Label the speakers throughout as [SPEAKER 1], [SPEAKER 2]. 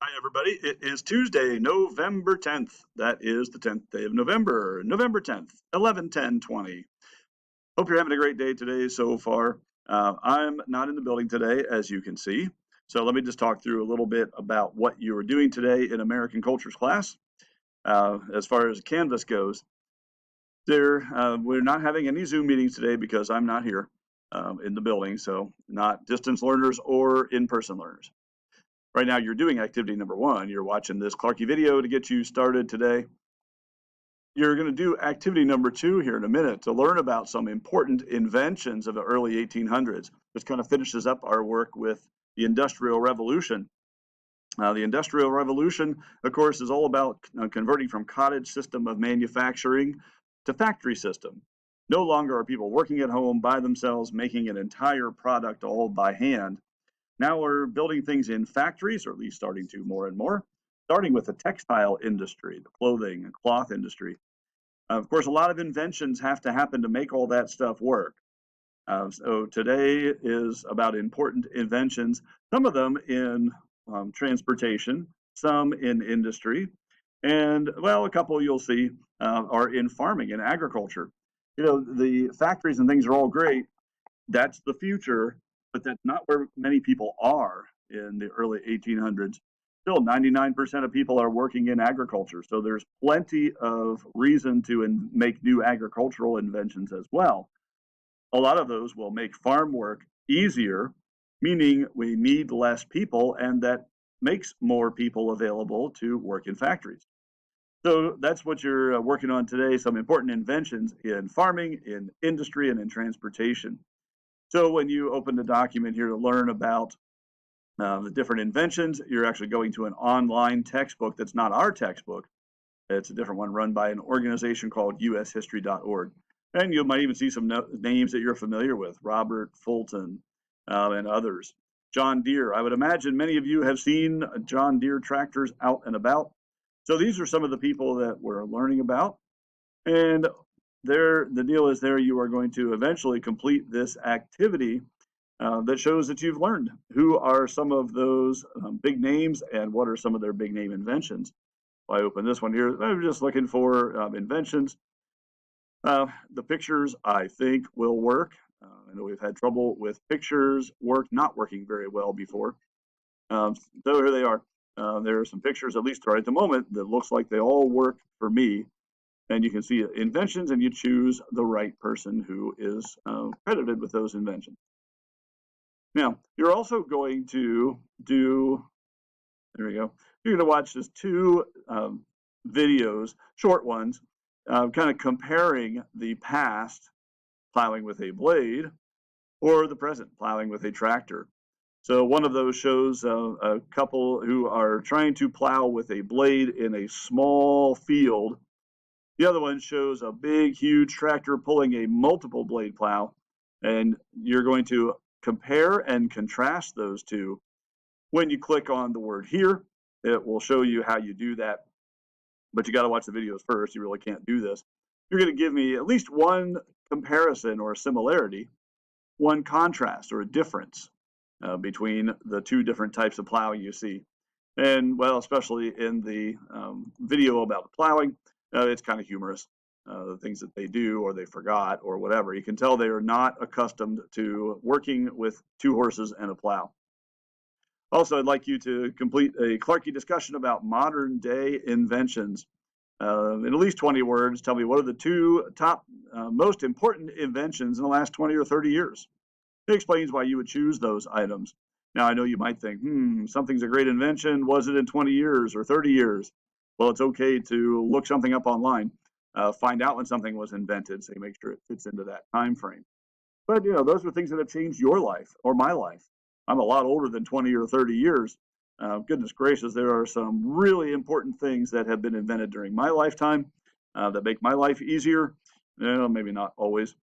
[SPEAKER 1] Hi, everybody. It is Tuesday, November 10th. That is the 10th day of November, November 10th, 11/10/20. Hope you're having a great day today so far. I'm not in the building today, as you can see. So let me just talk through a little bit about what you are doing today in American Cultures class. As far as Canvas goes, we're not having any Zoom meetings today because I'm not here in the building, so not distance learners or in-person learners. Right now, you're doing activity number one. You're watching this Clarky video to get you started today. You're going to do activity number two here in a minute to learn about some important inventions of the early 1800s. This kind of finishes up our work with the Industrial Revolution. The Industrial Revolution, of course, is all about converting from cottage system of manufacturing to factory system. No longer are people working at home by themselves, making an entire product all by hand. Now we're building things in factories, or at least starting to more and more, starting with the textile industry, the clothing and cloth industry. Of course, a lot of inventions have to happen to make all that stuff work. So today is about important inventions, some of them in transportation, some in industry, and, well, a couple you'll see are in farming and agriculture. You know, the factories and things are all great. That's the future, but that's not where many people are in the early 1800s. Still, 99% of people are working in agriculture, so there's plenty of reason to make new agricultural inventions as well. A lot of those will make farm work easier, meaning we need less people, and that makes more people available to work in factories. So that's what you're working on today, some important inventions in farming, in industry, and in transportation. So when you open the document here to learn about the different inventions, you're actually going to an online textbook that's not our textbook. It's a different one run by an organization called ushistory.org. And you might even see some names that you're familiar with, Robert Fulton and others. John Deere. I would imagine many of you have seen John Deere tractors out and about. So these are some of the people that we're learning about. And the deal is there you are going to eventually complete this activity that shows that you've learned who are some of those big names and what are some of their big name inventions. If I open this one here, I'm just looking for inventions. The pictures, I think, will work. I know we've had trouble with pictures not working very well before. So here they are. There are some pictures, at least right at the moment, that looks like they all work for me. And you can see inventions, and you choose the right person who is credited with those inventions. Now, you're also going to do, there we go, you're going to watch just two videos, short ones, kind of comparing the past plowing with a blade or the present plowing with a tractor. So one of those shows a couple who are trying to plow with a blade in a small field. The other one shows a big, huge tractor pulling a multiple blade plow, and you're going to compare and contrast those two. When you click on the word here, it will show you how you do that, but you got to watch the videos first. You really can't do this. You're going to give me at least one comparison or a similarity, one contrast or a difference between the two different types of plowing you see. And, well, especially in the video about plowing, it's kind of humorous, the things that they do or they forgot or whatever. You can tell they are not accustomed to working with two horses and a plow. Also, I'd like you to complete a Clarky discussion about modern day inventions. In at least 20 words, tell me what are the two top most important inventions in the last 20 or 30 years. It explains why you would choose those items. Now, I know you might think, something's a great invention. Was it in 20 years or 30 years? Well, it's okay to look something up online, find out when something was invented, so you make sure it fits into that time frame. But, those are things that have changed your life or my life. I'm a lot older than 20 or 30 years. Goodness gracious, there are some really important things that have been invented during my lifetime that make my life easier. Maybe not always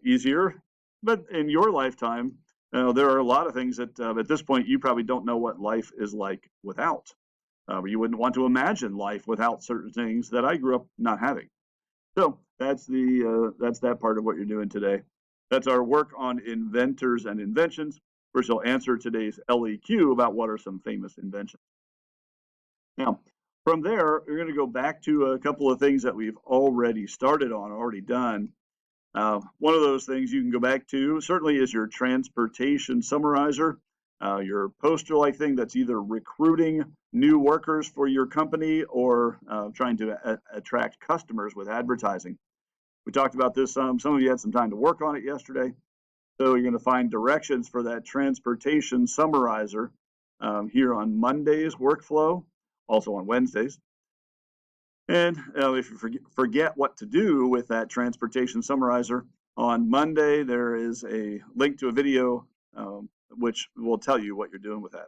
[SPEAKER 1] easier, but in your lifetime, there are a lot of things that at this point you probably don't know what life is like without. You wouldn't want to imagine life without certain things that I grew up not having. So that's that part of what you're doing today. That's our work on inventors and inventions. First, I'll answer today's LEQ about what are some famous inventions. Now, from there, we're going to go back to a couple of things that we've already started on, already done. One of those things you can go back to certainly is your transportation summarizer, your poster-like thing that's either recruiting new workers for your company or trying to attract customers with advertising. We talked about this some. Some of you had some time to work on it yesterday. So you're going to find directions for that transportation summarizer here on Monday's workflow, also on Wednesdays. And if you forget what to do with that transportation summarizer, on Monday there is a link to a video which will tell you what you're doing with that.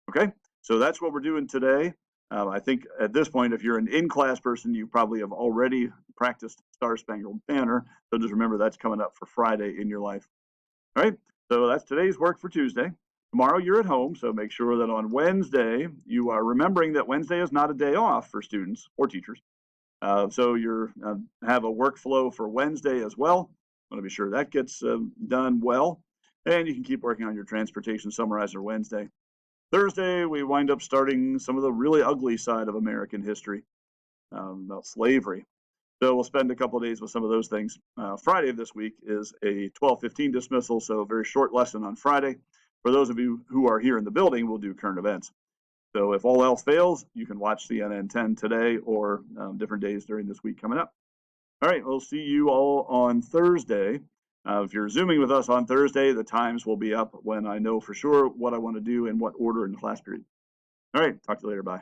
[SPEAKER 1] Okay, so that's what we're doing today. I think at this point, if you're an in-class person, you probably have already practiced Star Spangled Banner. So just remember that's coming up for Friday in your life. All right, so that's today's work for Tuesday. Tomorrow you're at home, so make sure that on Wednesday you are remembering that Wednesday is not a day off for students or teachers. So you have a workflow for Wednesday as well. Want to be sure that gets done well. And you can keep working on your transportation summarizer Wednesday. Thursday, we wind up starting some of the really ugly side of American history about slavery. So we'll spend a couple of days with some of those things. Friday of this week is a 12:15 dismissal, so a very short lesson on Friday. For those of you who are here in the building, we'll do current events. So if all else fails, you can watch CNN 10 today or different days during this week coming up. All right, we'll see you all on Thursday. If you're Zooming with us on Thursday, the times will be up when I know for sure what I want to do in what order in the class period. All right, talk to you later. Bye.